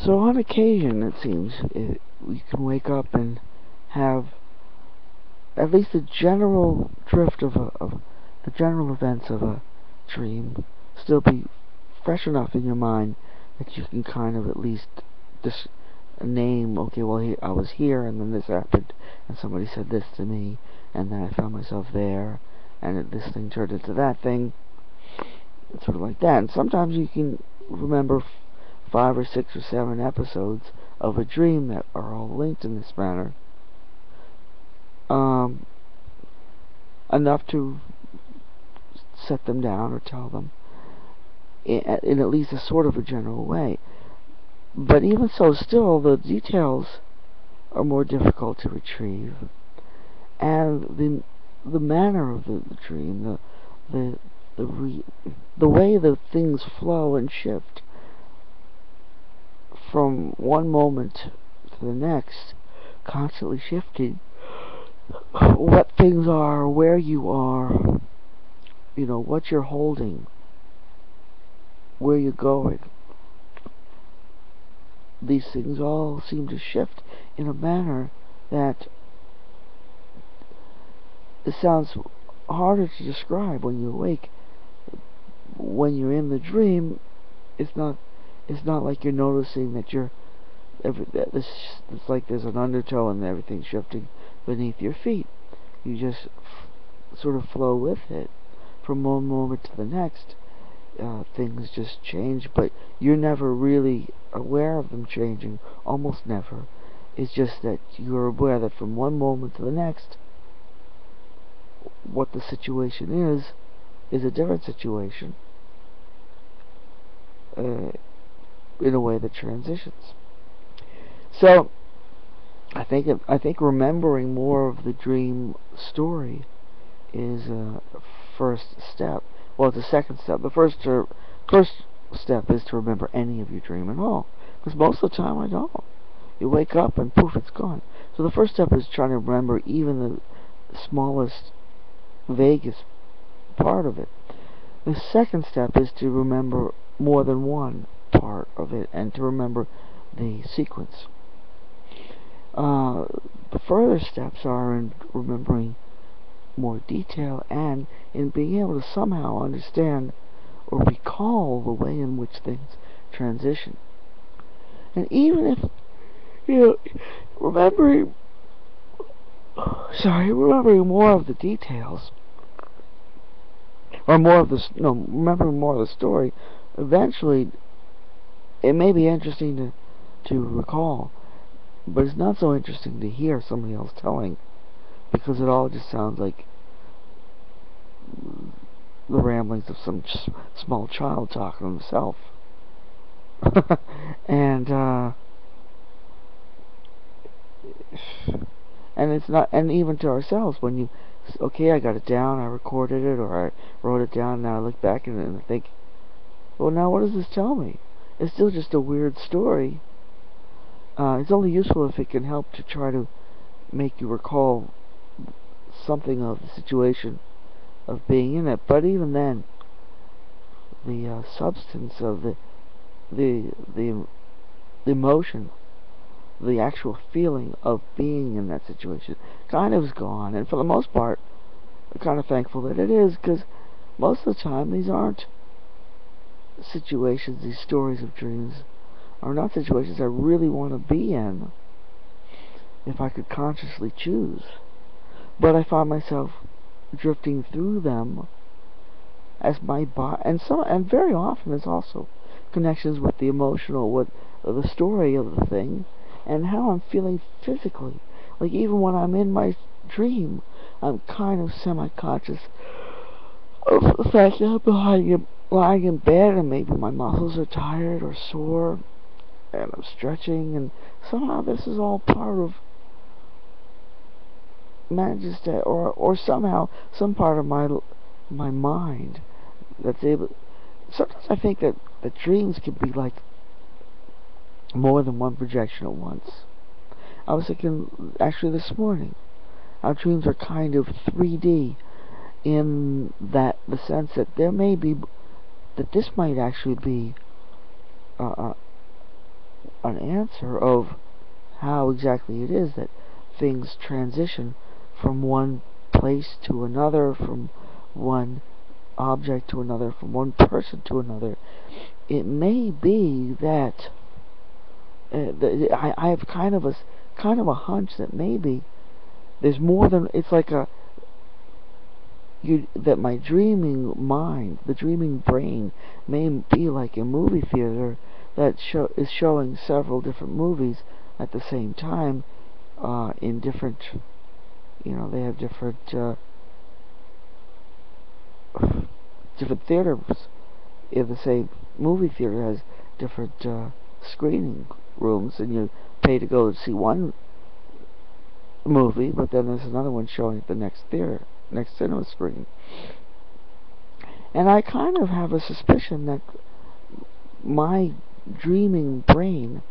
So on occasion, it seems, we can wake up and have at least the general drift of the general events of a dream still be fresh enough in your mind that you can kind of at least name, okay, well, I was here, and then this happened, and somebody said this to me, and then I found myself there, and this thing turned into that thing, sort of like that. And sometimes you can remember 5 or 6 or 7 episodes of a dream that are all linked in this manner, enough to set them down or tell them in at least a sort of a general way. But even so, still, the details are more difficult to retrieve, and the manner of the dream, the way the things flow and shift from one moment to the next, constantly shifting. What things are, where you are, what you're holding, where you're going. These things all seem to shift in a manner that it sounds harder to describe when you awake. When you're in the dream, it's not like you're noticing that it's like there's an undertow and everything's shifting beneath your feet. You just sort of flow with it from one moment to the next. Things just change, but you're never really aware of them changing, almost never. It's just that you're aware that from one moment to the next, what the situation is a different situation, in a way that transitions. So I think remembering more of the dream story is a first step. Well, it's a second step. The first step is to remember any of your dream at all, because most of the time I don't. You wake up and poof, it's gone. So the first step is trying to remember even the smallest, vaguest part of it. The second step is to remember more than one part of it and to remember the sequence. The further steps are in remembering more detail and in being able to somehow understand or recall the way in which things transition. And even if, remembering more of the details, or remembering more of the story, eventually it may be interesting to recall, but it's not so interesting to hear somebody else telling, because it all just sounds like the ramblings of some small child talking to himself. And it's not, and even to ourselves, when you, okay, I got it down, I recorded it, or I wrote it down, and now I look back and I think, well, now what does this tell me? It's still just a weird story. It's only useful if it can help to try to make you recall something of the situation of being in it. But even then, the substance of the emotion, the actual feeling of being in that situation kind of is gone. And for the most part, I'm kind of thankful that it is, because most of the time these aren't situations, these stories of dreams are not situations I really want to be in if I could consciously choose. But I find myself drifting through them as my body, and very often there's also connections with the emotional, with the story of the thing, and how I'm feeling physically. Like even when I'm in my dream, I'm kind of semi-conscious of the fact that I'm lying in bed and maybe my muscles are tired or sore, and I'm stretching, and somehow this is all part of manages to, or somehow some part of my mind that's able. Sometimes I think that dreams can be like more than one projection at once. I was thinking actually this morning, our dreams are kind of 3D in that the sense that there may be, that this might actually be an answer of how exactly it is that things transition from one place to another, from one object to another, from one person to another. It may be that I have kind of a hunch that maybe there's more than it's like that my dreaming mind, the dreaming brain, may be like a movie theater that is showing several different movies at the same time in different, they have different different theaters. If the same movie theater has different screening rooms, and you pay to go see one movie, but then there's another one showing at the next cinema screen. And I kind of have a suspicion that my dreaming brain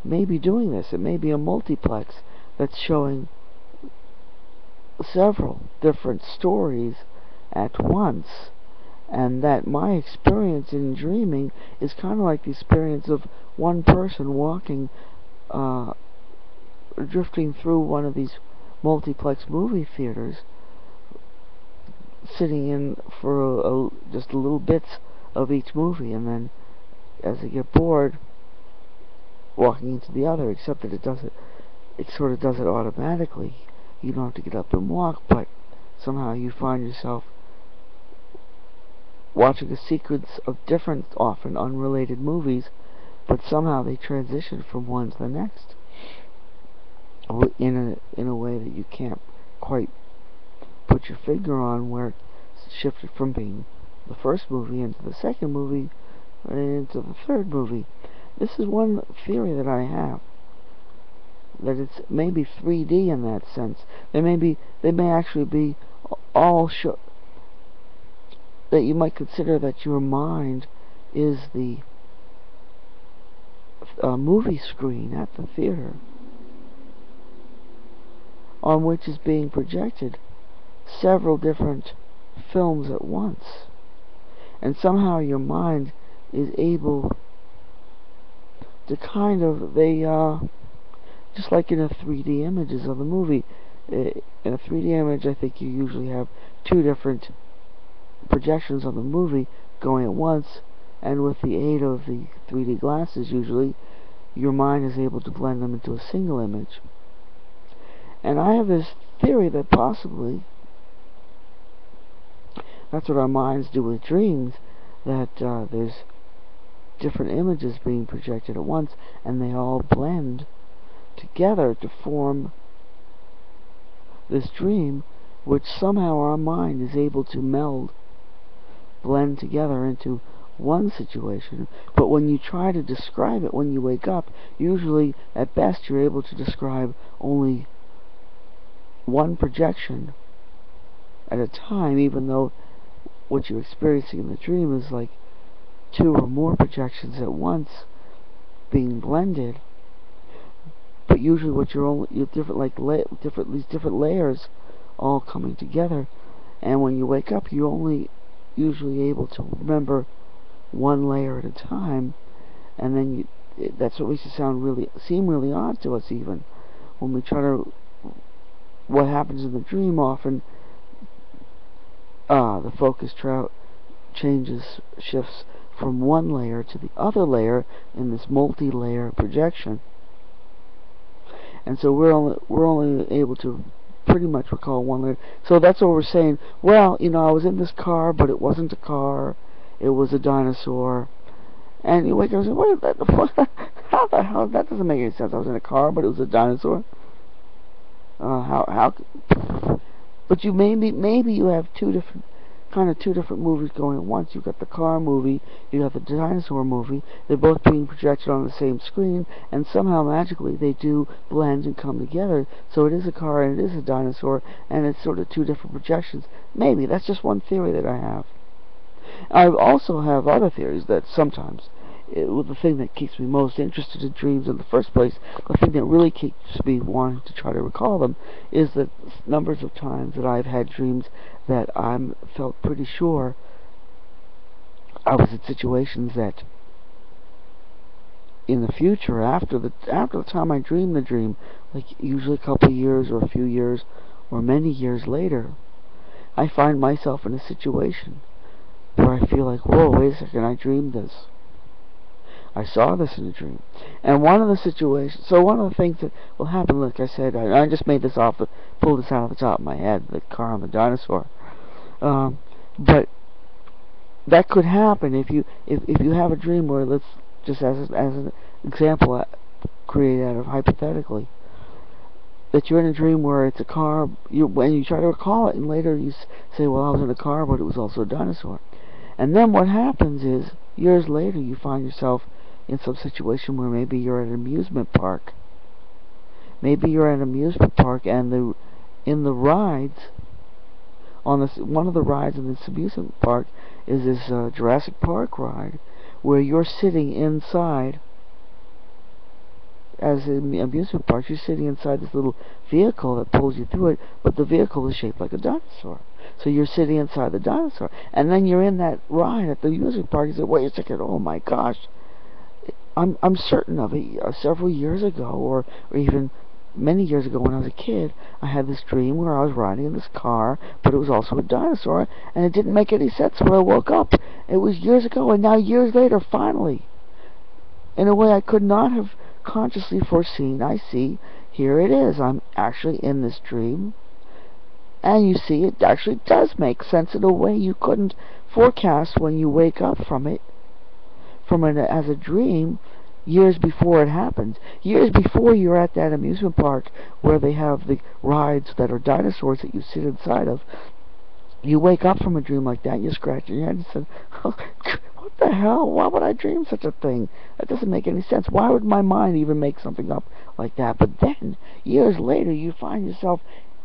may be doing this. It may be a multiplex that's showing several different stories at once, and that my experience in dreaming is kind of like the experience of one person walking, drifting through one of these multiplex movie theaters, sitting in for just little bits of each movie, and then as they get bored, walking into the other, except that it sort of does it automatically. You don't have to get up and walk, but somehow you find yourself watching a sequence of different, often unrelated movies, but somehow they transition from one to the next in a way that you can't quite put your finger on, where it's shifted from being the first movie into the second movie and into the third movie. This is one theory that I have, that it's maybe 3D in that sense. They may actually be all that you might consider that your mind is the movie screen at the theater, on which is being projected several different films at once, and somehow your mind is able to kind of, just like in a 3D images of the movie, in a 3D image I think you usually have two different projections of the movie going at once, and with the aid of the 3D glasses usually your mind is able to blend them into a single image. And I have this theory that possibly that's what our minds do with dreams, that there's different images being projected at once, and they all blend together to form this dream, which somehow our mind is able to blend together into one situation. But when you try to describe it when you wake up, usually at best you're able to describe only one projection at a time, even though what you're experiencing in the dream is like two or more projections at once being blended. But usually what you're different layers all coming together, and when you wake up you're only usually able to remember one layer at a time, and then that's what makes it seem really odd to us, even when we try to. What happens in the dream often, the focus shifts from one layer to the other layer in this multi-layer projection, and so we're only able to pretty much recall one layer. So that's what we're saying. Well, I was in this car, but it wasn't a car; it was a dinosaur. And you wake up and say, "What is that? How the hell? That doesn't make any sense. I was in a car, but it was a dinosaur." But you maybe you have two different movies going at once. You've got the car movie, you got the dinosaur movie. They're both being projected on the same screen, and somehow magically they do blend and come together. So it is a car and it is a dinosaur, and it's sort of two different projections. Maybe that's just one theory that I have. I also have other theories that sometimes the thing that keeps me most interested in dreams in the first place, the thing that really keeps me wanting to try to recall them, is the numbers of times that I've had dreams that I felt pretty sure I was in situations that in the future, after the time I dream the dream, like usually a couple of years or a few years or many years later, I find myself in a situation where I feel like, whoa, wait a second, I dreamed this. I saw this in a dream. And one of the things that will happen, like I said, I just made this pulled this out of the top of my head, the car and the dinosaur. But that could happen if you have a dream where, let's just as an example created out of hypothetically, that you're in a dream where it's a car, when you try to recall it, and later you say, well, I was in a car, but it was also a dinosaur. And then what happens is, years later, you find yourself in some situation where maybe you're at an amusement park. Maybe you're at an amusement park, and in the rides, one of the rides in this amusement park is this Jurassic Park ride, where you're sitting inside. As in amusement parks, you're sitting inside this little vehicle that pulls you through it, but the vehicle is shaped like a dinosaur. So you're sitting inside the dinosaur, and then you're in that ride at the amusement park. You say, wait a second, oh my gosh, I'm certain of it. Several years ago, or even many years ago when I was a kid, I had this dream where I was riding in this car, but it was also a dinosaur, and it didn't make any sense when I woke up. It was years ago, and now years later, finally, in a way I could not have consciously foreseen, I see, here it is. I'm actually in this dream, and you see, it actually does make sense in a way you couldn't forecast when you wake up from it, as a dream, years before it happens. Years before you're at that amusement park where they have the rides that are dinosaurs that you sit inside of. You wake up from a dream like that, you scratch your head and say, oh, what the hell? Why would I dream such a thing? That doesn't make any sense. Why would my mind even make something up like that? But then, years later, you find yourself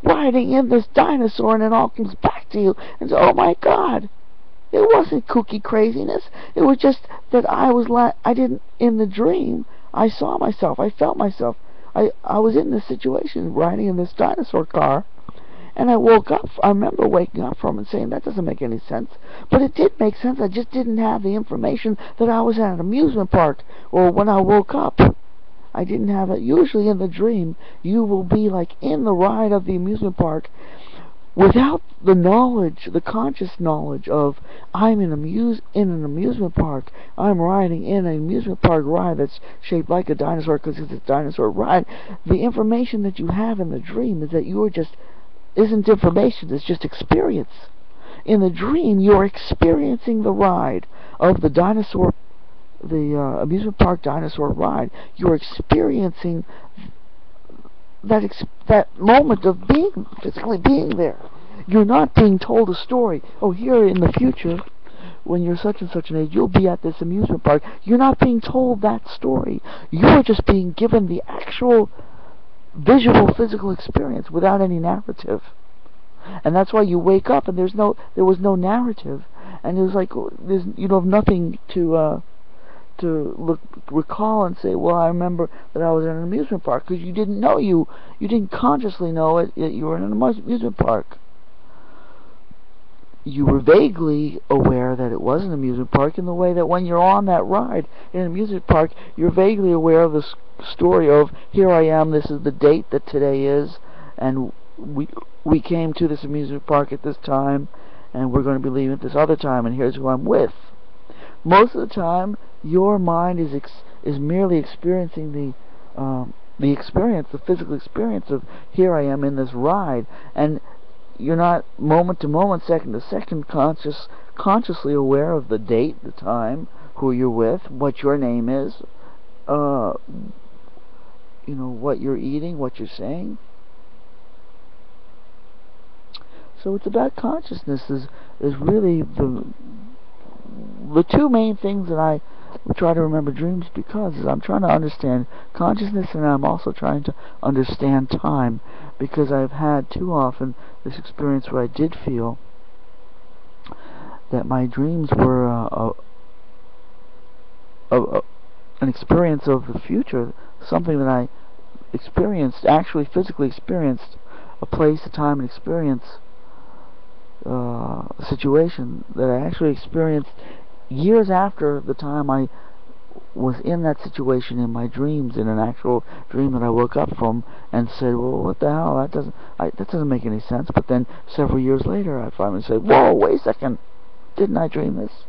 riding in this dinosaur, and it all comes back to you, and say, oh my God, it wasn't kooky craziness. It was just that in the dream, I saw myself, I felt myself. I was in this situation, riding in this dinosaur car, and I woke up. I remember waking up from it and saying, that doesn't make any sense. But it did make sense. I just didn't have the information that I was at an amusement park, or when I woke up. I didn't have it. Usually in the dream, you will be like in the ride of the amusement park without the knowledge, the conscious knowledge of, I'm in an amusement park. I'm riding in an amusement park ride that's shaped like a dinosaur because it's a dinosaur ride. The information that you have in the dream is that isn't information, it's just experience. In the dream, you're experiencing the ride of the amusement park dinosaur ride. You're experiencing that moment of physically being there. You're not being told a story. Oh, here in the future, when you're such and such an age, you'll be at this amusement park. You're not being told that story. You're just being given the actual visual, physical experience without any narrative. And that's why you wake up and there was no narrative, and it was like you have nothing to recall and say, well, I remember that I was in an amusement park, because you didn't know you didn't consciously know it. You were in an amusement park. You were vaguely aware that it was an amusement park, in the way that when you're on that ride in an amusement park, you're vaguely aware of the story of, here I am, this is the date that today is, and we came to this amusement park at this time, and we're going to be leaving at this other time, and here's who I'm with. Most of the time, your mind is merely experiencing the physical experience of, here I am in this ride, and you're not moment to moment, second to second, consciously aware of the date, the time, who you're with, what your name is, what you're eating, what you're saying. So it's about consciousness is really the two main things that I try to remember dreams, because I'm trying to understand consciousness, and I'm also trying to understand time, because I've had too often this experience where I did feel that my dreams were an experience of the future, something that I actually physically experienced, a place, a time, an experience, a situation that I actually experienced years after the time I was in that situation in my dreams, in an actual dream that I woke up from, and said, well, what the hell, that doesn't make any sense. But then several years later I finally said, whoa, wait a second, didn't I dream this?